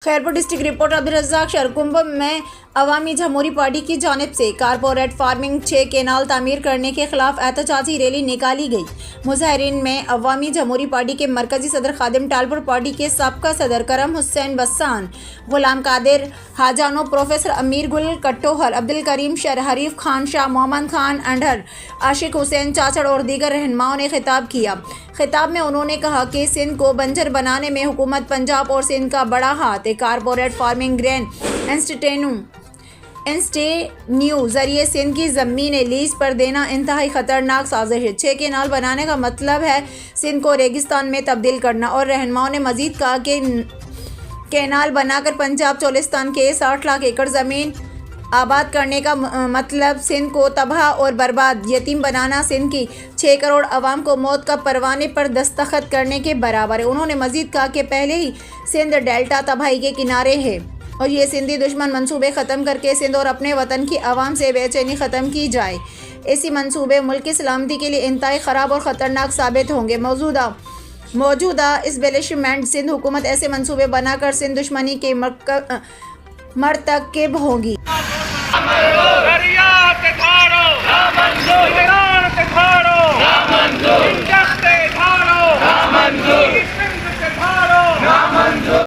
Khairpur district reporter Abdul Razzaq शरकुंभ में अवामी जमहूरी party की जानिब से कारपोरेट फार्मिंग 6 केनाल तामीर करने के खिलाफ एहतजाजी रैली निकाली गई। मुजाहिरीन में अवामी जमहूरी पार्टी के मरकजी सदर खादिम टालपुर, पार्टी के साबका सदर करम हुसैन बस्सान, गुलाम कादिर हाजानो, प्रोफेसर अमीर गुल कट्टोहर, अब्दुल करीम शर, हरीफ खान शाह, मोहम्मद खान अंडर, आशिक हुसैन चाचड़ और दीगर रहनुमाओं ने खिताब किया। खिताब में उन्होंने कहा कि सिंध को बंजर बनाने में हुकूमत पंजाब और सिंध का बड़ा हाथ है। कारपोरेट फार्मिंग ग्रेन इंस्टीट्यूट जरिए सिंध की ज़मीनें लीज पर देना इंतहाई ख़तरनाक साजिश है। 6 केनाल बनाने का मतलब है सिंध को रेगिस्तान में तब्दील करना। और रहनुमाओं ने मज़ीद कहा कि केनाल बनाकर पंजाब चोलिस्तान के 60 लाख एकड़ ज़मीन आबाद करने का मतलब सिंध को तबाह और बर्बाद, यतीम बनाना, सिंध की 6 करोड़ आवाम को मौत का परवाने पर दस्तखत करने के बराबर है। उन्होंने मज़ीद कहा कि पहले ही सिंध डेल्टा तबाही के किनारे है और ये सिंधी दुश्मन मंसूबे ख़त्म करके सिंध और अपने वतन की आवाम से बेचैनी ख़त्म की जाए। ऐसी मंसूबे मुल्क की सलामती के लिए इंतहाई ख़राब और ख़तरनाक साबित होंगे। मौजूदा इस्टेब्लिशमेंट सिंध हुकूमत ऐसे मंसूबे बनाकर सिंध दुश्मनी के मरतकब होगी।